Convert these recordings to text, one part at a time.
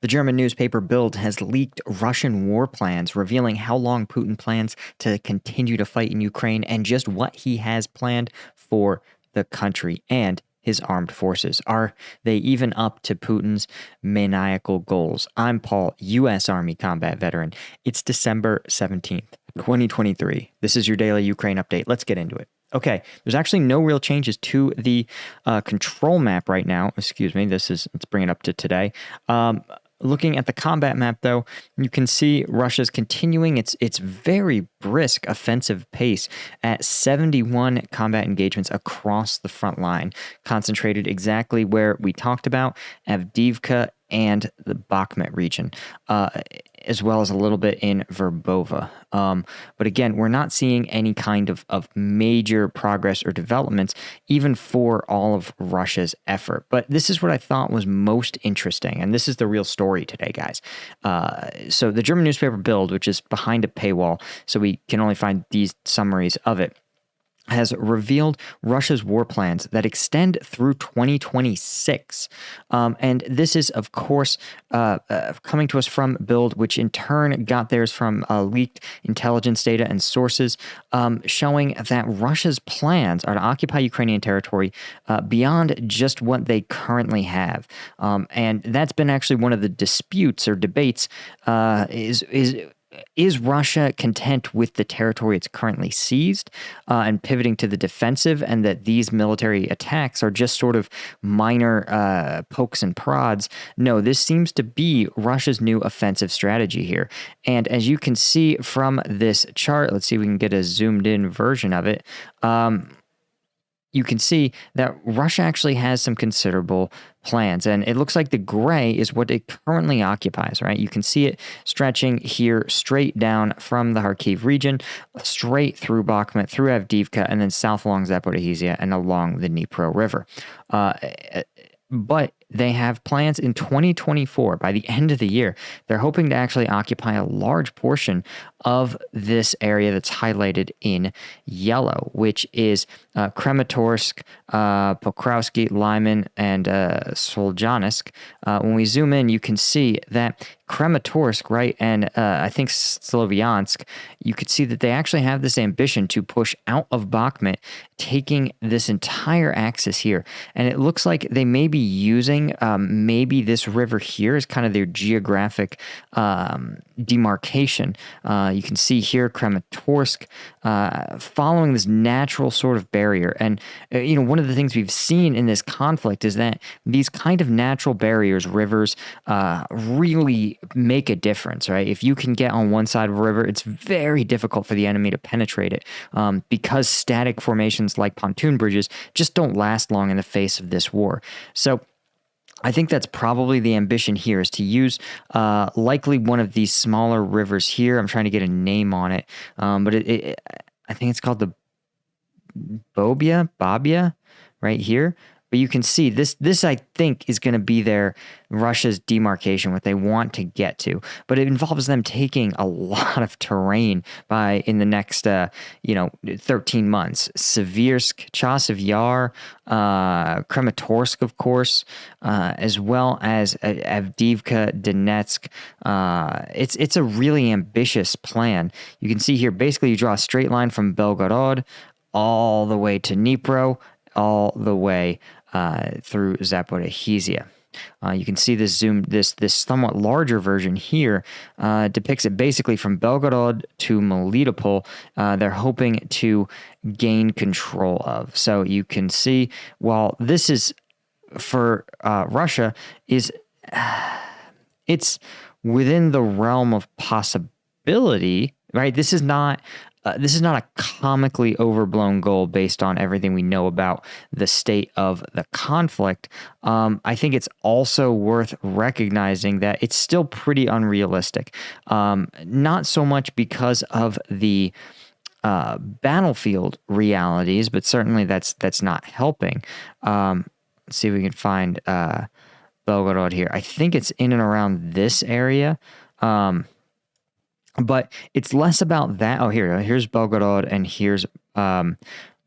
The German newspaper Bild has leaked Russian war plans, revealing how long Putin plans to continue to fight in Ukraine and just what he has planned for the country and his armed forces. Are they even up to Putin's maniacal goals? I'm Paul, U.S. Army combat veteran. It's December 17th, 2023. This is your daily Ukraine update. Let's get into it. Okay, there's actually no real changes to the control map right now. Excuse me, let's bring it up to today. Looking at the combat map, though, you can see Russia's continuing its very brisk offensive pace at 71 combat engagements across the front line, concentrated exactly where we talked about, Avdiivka and the Bakhmut region, as well as a little bit in Verbova. But again, we're not seeing any kind of major progress or developments, even for all of Russia's effort. But this is what I thought was most interesting, and this is the real story today, guys. So the German newspaper Bild, which is behind a paywall, so we can only find these summaries of it, has revealed Russia's war plans that extend through 2026. And this is, of course, coming to us from Bild, which in turn got theirs from leaked intelligence data and sources, showing that Russia's plans are to occupy Ukrainian territory beyond just what they currently have. And that's been actually one of the disputes or debates is Russia content with the territory it's currently seized and pivoting to the defensive, and that these military attacks are just sort of minor pokes and prods? No, this seems to be Russia's new offensive strategy here. And as you can see from this chart, let's see if we can get a zoomed in version of it. You can see that Russia actually has some considerable plans, and it looks like the gray is what it currently occupies, right? You can see it stretching here straight down from the Kharkiv region, straight through Bakhmut, through Avdiivka, and then south along Zaporizhzhia and along the Dnipro River. But they have plans in 2024, by the end of the year, they're hoping to actually occupy a large portion of this area that's highlighted in yellow, which is Kramatorsk, Pokrovsky, Lyman, and Solzhensk. When we zoom in, you can see that Kramatorsk, right, and I think Sloviansk, you could see that they actually have this ambition to push out of Bakhmut, taking this entire axis here. And it looks like they may be using maybe this river here is kind of their geographic demarcation. You can see here Kramatorsk following this natural sort of barrier. And, one of the things we've seen in this conflict is that these kind of natural barriers, rivers, really make a difference, right? If you can get on one side of a river, it's very difficult for the enemy to penetrate it because static formations like pontoon bridges just don't last long in the face of this war. So I think that's probably the ambition here, is to use likely one of these smaller rivers here. I'm trying to get a name on it, but I think it's called the Babia, right here. But you can see this I think is going to be Russia's demarcation, what they want to get to. But it involves them taking a lot of terrain in the next 13 months. Seversk, Chasiv Yar, Kramatorsk, of course, as well as Avdiivka, Donetsk. It's a really ambitious plan. You can see here, basically you draw a straight line from Belgorod all the way to Dnipro, all the way through Zaporizhzhia. You can see this somewhat larger version here depicts it basically from Belgorod to Melitopol. They're hoping to gain control of. So you can see, while this is for Russia, it's within the realm of possibility, right? This is not a comically overblown goal based on everything we know about the state of the conflict. I think it's also worth recognizing that it's still pretty unrealistic. Not so much because of the battlefield realities, but certainly that's not helping. Let's see if we can find Belgorod here. I think it's in and around this area. But it's less about that. Oh, here's Belgorod, and here's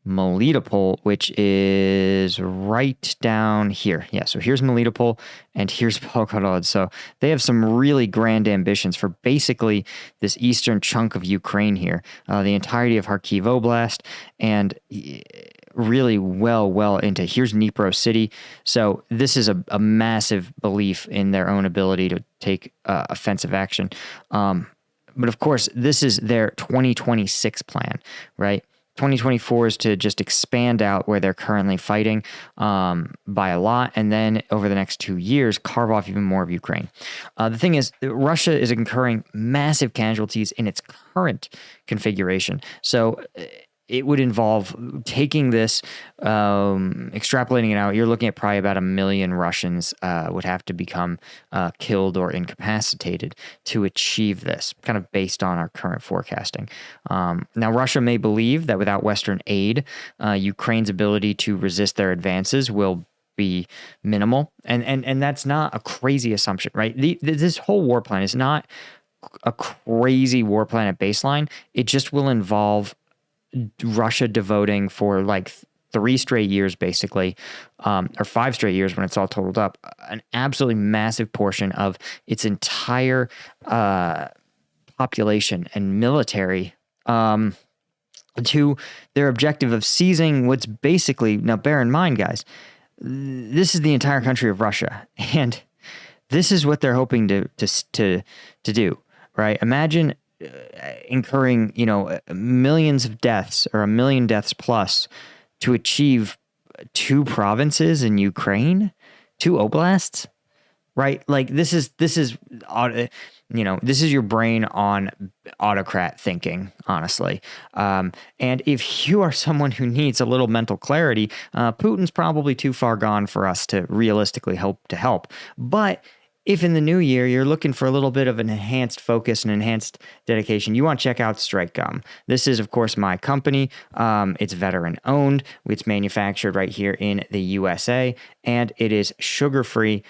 Melitopol, which is right down here. Yeah, so here's Melitopol and here's Belgorod. So they have some really grand ambitions for basically this eastern chunk of Ukraine here, the entirety of Kharkiv Oblast, and really well into here's Dnipro City. So this is a massive belief in their own ability to take offensive action. But of course, this is their 2026 plan, right? 2024 is to just expand out where they're currently fighting by a lot, and then over the next 2 years, carve off even more of Ukraine. The thing is, Russia is incurring massive casualties in its current configuration. So it would involve taking this, extrapolating it out. You're looking at probably about 1 million Russians would have to become killed or incapacitated to achieve this, kind of based on our current forecasting. Now, Russia may believe that without Western aid, Ukraine's ability to resist their advances will be minimal. And that's not a crazy assumption, right? This whole war plan is not a crazy war plan at baseline. It just will involve Russia devoting for like 3 straight years, basically, or 5 straight years when it's all totaled up, an absolutely massive portion of its entire population and military to their objective of seizing what's basically, now bear in mind, guys, this is the entire country of Russia, and this is what they're hoping to do, right? Imagine incurring, millions of deaths or 1 million deaths plus to achieve 2 provinces in Ukraine, 2 oblasts, right? Like this is your brain on autocrat thinking, honestly. And if you are someone who needs a little mental clarity, Putin's probably too far gone for us to realistically hope to help. But if in the new year you're looking for a little bit of an enhanced focus and enhanced dedication, you want to check out Strike Gum. This is, of course, my company. It's veteran owned. It's manufactured right here in the USA, and it is sugar-free.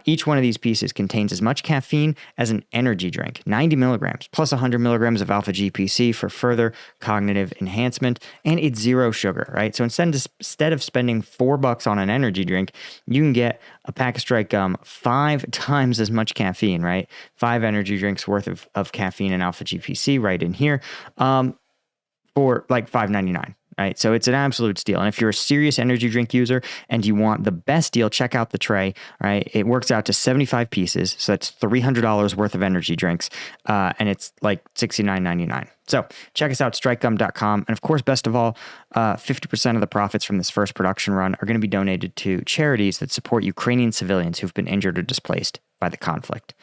Each one of these pieces contains as much caffeine as an energy drink, 90 milligrams, plus 100 milligrams of alpha GPC for further cognitive enhancement, and it's 0 sugar, right? So instead of spending $4 on an energy drink, you can get a pack of Strike Gum 5 times as much caffeine, right? 5 energy drinks worth of caffeine and alpha GPC right in here for like $5.99. Right. So it's an absolute steal. And if you're a serious energy drink user and you want the best deal, check out the tray. Right. It works out to 75 pieces. So that's $300 worth of energy drinks. And it's like $69.99. So check us out, strikegum.com. And of course, best of all, 50% of the profits from this first production run are going to be donated to charities that support Ukrainian civilians who've been injured or displaced by the conflict.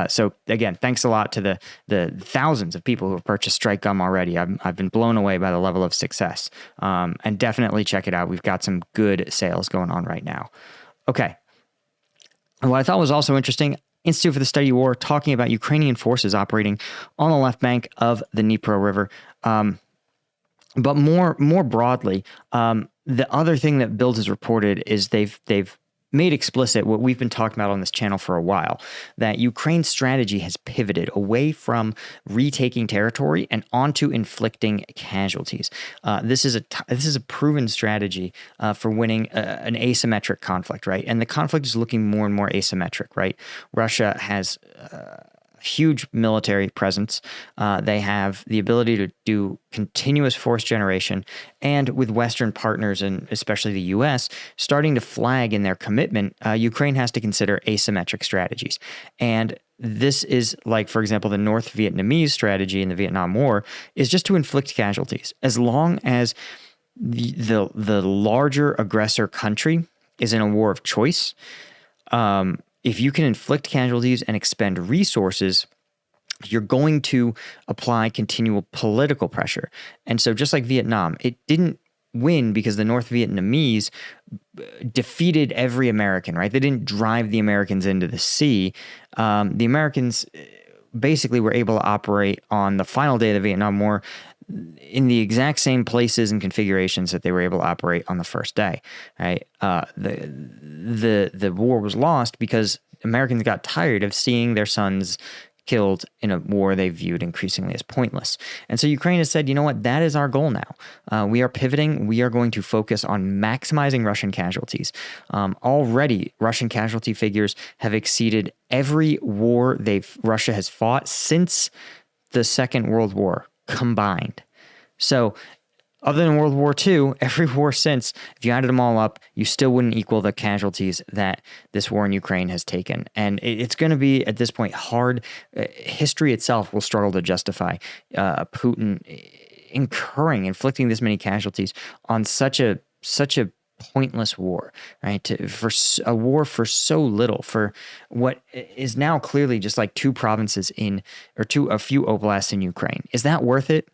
So again, thanks a lot to the thousands of people who have purchased Strike Gum already. I've been blown away by the level of success. And definitely check it out. We've got some good sales going on right now. Okay. And what I thought was also interesting, Institute for the Study of War talking about Ukrainian forces operating on the left bank of the Dnipro River. But more broadly, the other thing that Bild has reported is they've made explicit what we've been talking about on this channel for a while, that Ukraine's strategy has pivoted away from retaking territory and onto inflicting casualties. This is a proven strategy for winning an asymmetric conflict, right? And the conflict is looking more and more asymmetric, right? Russia has huge military presence. They have the ability to do continuous force generation, and with Western partners, and especially the U.S., starting to flag in their commitment, Ukraine has to consider asymmetric strategies. And this is like, for example, the North Vietnamese strategy in the Vietnam War is just to inflict casualties. As long as the larger aggressor country is in a war of choice, if you can inflict casualties and expend resources, you're going to apply continual political pressure. And so just like Vietnam, it didn't win because the North Vietnamese defeated every American, right? They didn't drive the Americans into the sea. The Americans basically were able to operate on the final day of the Vietnam War in the exact same places and configurations that they were able to operate on the first day, right? The war was lost because Americans got tired of seeing their sons killed in a war they viewed increasingly as pointless. And so Ukraine has said, you know what, that is our goal now. We are pivoting. We are going to focus on maximizing Russian casualties. Already, Russian casualty figures have exceeded every war Russia has fought since the Second World War combined. So other than World War II, every war since, if you added them all up, you still wouldn't equal the casualties that this war in Ukraine has taken. And it's going to be, at this point, hard. History itself will struggle to justify Putin inflicting this many casualties on such a pointless war, right? For a war for so little, for what is now clearly just like two provinces a few oblasts in Ukraine. Is that worth it?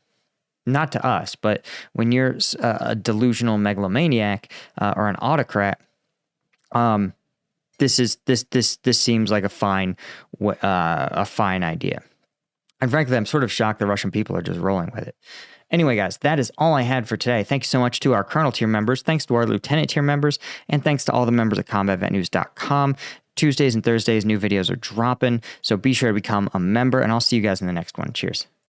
Not to us, but when you're a delusional megalomaniac or an autocrat, this seems like a fine idea. And frankly, I'm sort of shocked the Russian people are just rolling with it. Anyway, guys, that is all I had for today. Thank you so much to our Colonel tier members. Thanks to our Lieutenant tier members. And thanks to all the members at combatvetnews.com. Tuesdays and Thursdays, new videos are dropping. So be sure to become a member. And I'll see you guys in the next one. Cheers.